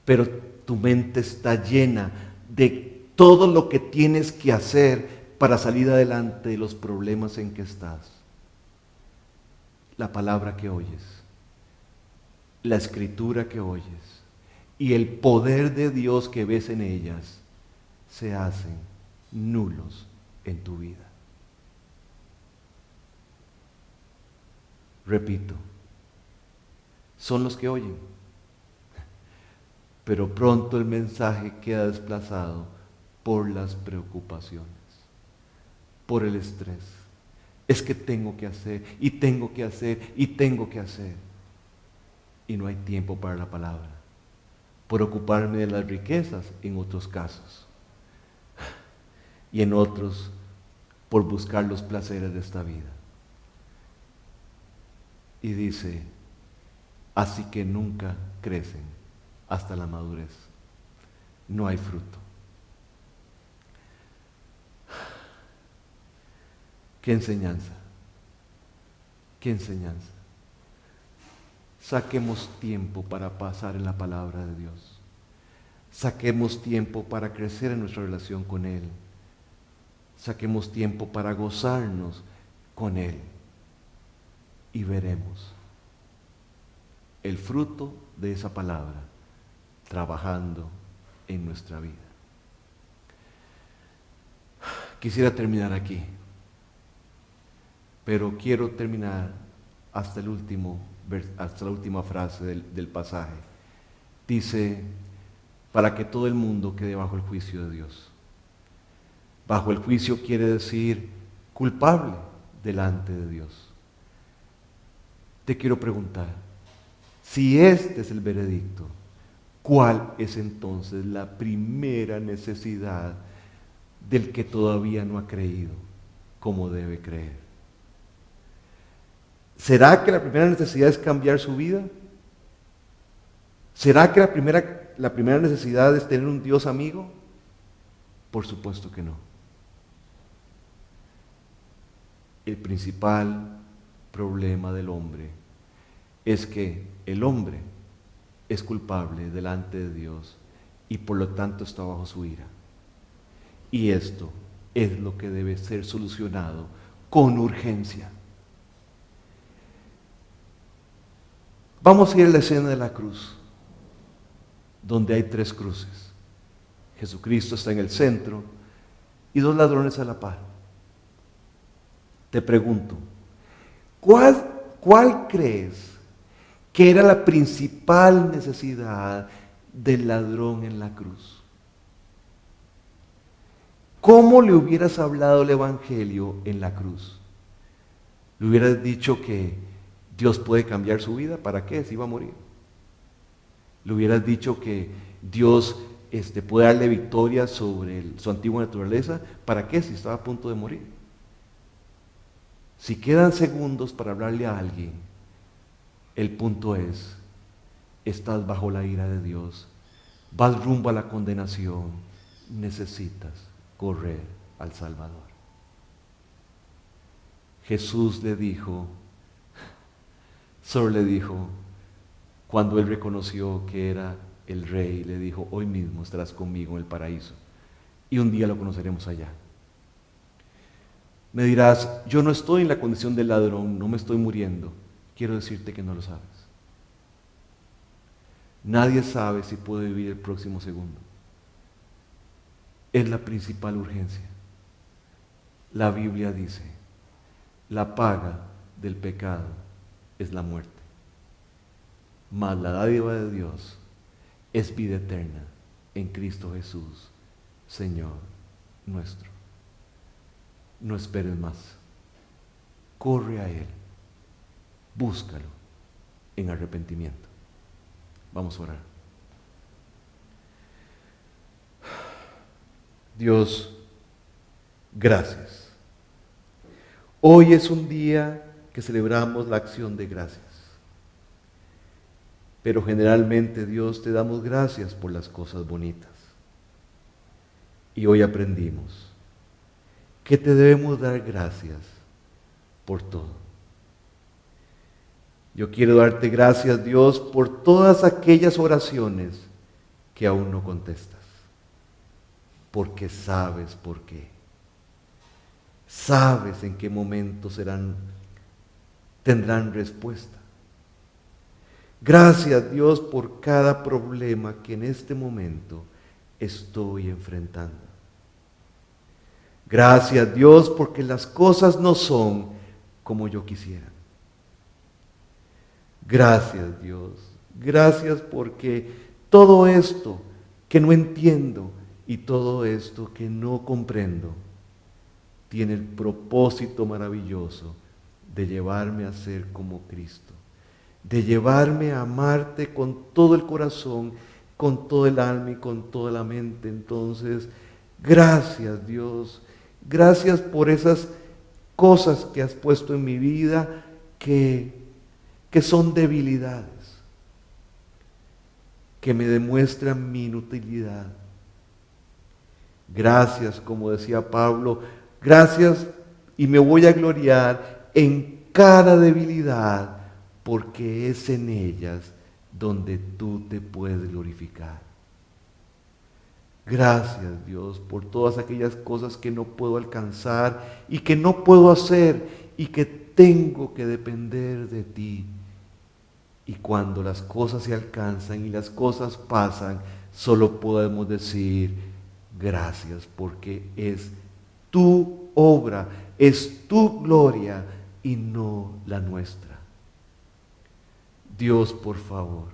pero tu mente está llena de todo lo que tienes que hacer para salir adelante de los problemas en que estás. La palabra que oyes, la escritura que oyes y el poder de Dios que ves en ellas se hacen nulos en tu vida. Repito, son los que oyen, pero pronto el mensaje queda desplazado por las preocupaciones, por el estrés. Es que tengo que hacer, y tengo que hacer, y tengo que hacer. Y no hay tiempo para la palabra, por ocuparme de las riquezas en otros casos, y en otros por buscar los placeres de esta vida. Y dice, así que nunca crecen hasta la madurez. No hay fruto. Qué enseñanza. Qué enseñanza. Saquemos tiempo para pasar en la palabra de Dios. Saquemos tiempo para crecer en nuestra relación con Él. Saquemos tiempo para gozarnos con Él. Y veremos el fruto de esa palabra trabajando en nuestra vida. Quisiera terminar aquí, pero quiero terminar hasta la última frase del pasaje. Dice, para que todo el mundo quede bajo el juicio de Dios. Bajo el juicio quiere decir culpable delante de Dios. Te quiero preguntar, si este es el veredicto, ¿cuál es entonces la primera necesidad del que todavía no ha creído como debe creer? ¿Será que la primera necesidad es cambiar su vida? ¿Será que la primera necesidad es tener un Dios amigo? Por supuesto que no. El principal problema del hombre es que el hombre es culpable delante de Dios y por lo tanto está bajo su ira. Y esto es lo que debe ser solucionado con urgencia. Vamos a ir a la escena de la cruz, donde hay 3 cruces. Jesucristo está en el centro y 2 ladrones a la par. Te pregunto, ¿cuál crees que era la principal necesidad del ladrón en la cruz? ¿Cómo le hubieras hablado el Evangelio en la cruz? ¿Le hubieras dicho que Dios puede cambiar su vida? ¿Para qué? Si iba a morir. ¿Le hubieras dicho que Dios puede darle victoria sobre su antigua naturaleza? ¿Para qué? Si estaba a punto de morir. Si quedan segundos para hablarle a alguien, el punto es, estás bajo la ira de Dios, vas rumbo a la condenación, necesitas correr al Salvador. Jesús le dijo, solo le dijo, cuando él reconoció que era el Rey, le dijo, hoy mismo estarás conmigo en el paraíso y un día lo conoceremos allá. Me dirás, yo no estoy en la condición del ladrón, no me estoy muriendo. Quiero decirte que no lo sabes. Nadie sabe si puede vivir el próximo segundo. Es la principal urgencia. La Biblia dice, la paga del pecado es la muerte, mas la dádiva de Dios es vida eterna en Cristo Jesús, Señor nuestro. No esperes más. Corre a Él. Búscalo en arrepentimiento. Vamos a orar. Dios, gracias. Hoy es un día que celebramos la acción de gracias. Pero generalmente, Dios, te damos gracias por las cosas bonitas. Y hoy aprendimos que te debemos dar gracias por todo. Yo quiero darte gracias, Dios, por todas aquellas oraciones que aún no contestas, porque sabes por qué. Sabes en qué momento tendrán respuesta. Gracias, Dios, por cada problema que en este momento estoy enfrentando. Gracias, Dios, porque las cosas no son como yo quisiera. Gracias, Dios. Gracias porque todo esto que no entiendo y todo esto que no comprendo tiene el propósito maravilloso de llevarme a ser como Cristo, de llevarme a amarte con todo el corazón, con todo el alma y con toda la mente. Entonces, gracias, Dios. Gracias por esas cosas que has puesto en mi vida que son debilidades, que me demuestran mi inutilidad. Gracias, como decía Pablo, gracias y me voy a gloriar en cada debilidad, porque es en ellas donde tú te puedes glorificar. Gracias, Dios, por todas aquellas cosas que no puedo alcanzar y que no puedo hacer y que tengo que depender de ti. Y cuando las cosas se alcanzan y las cosas pasan, solo podemos decir gracias, porque es tu obra, es tu gloria y no la nuestra. Dios, por favor,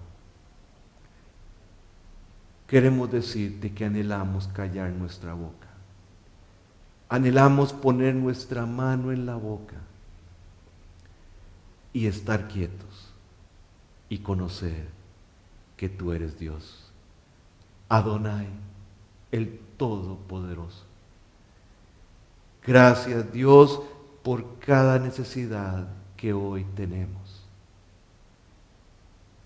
queremos decirte que anhelamos callar nuestra boca. Anhelamos poner nuestra mano en la boca y estar quietos y conocer que tú eres Dios, Adonai, el Todopoderoso. Gracias, Dios, por cada necesidad que hoy tenemos.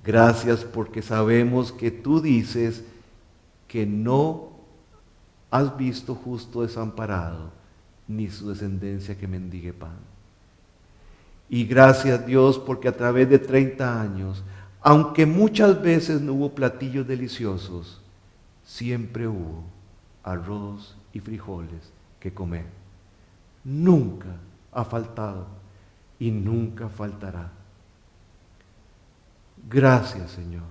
Gracias porque sabemos que tú dices que no has visto justo desamparado, ni su descendencia que mendigue pan. Y gracias, Dios, porque a través de 30 años, aunque muchas veces no hubo platillos deliciosos, siempre hubo arroz y frijoles que comer. Nunca ha faltado y nunca faltará. Gracias, Señor.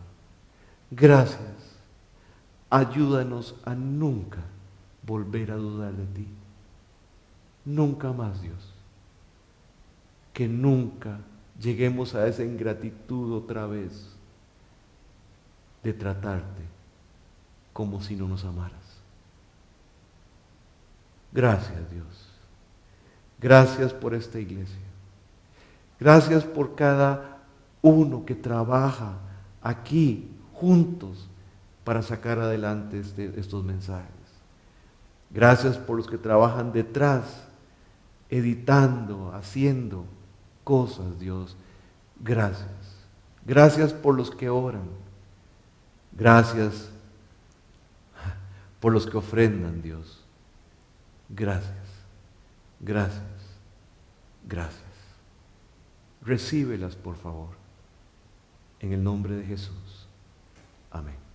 Gracias. Ayúdanos a nunca volver a dudar de ti. Nunca más, Dios. Que nunca lleguemos a esa ingratitud otra vez de tratarte como si no nos amaras. Gracias, Dios. Gracias por esta iglesia. Gracias por cada uno que trabaja aquí juntos para sacar adelante estos mensajes. Gracias por los que trabajan detrás, editando, haciendo cosas, Dios. Gracias. Gracias por los que oran. Gracias por los que ofrendan, Dios. Gracias. Gracias. Gracias. Recíbelas, por favor. En el nombre de Jesús. Amén.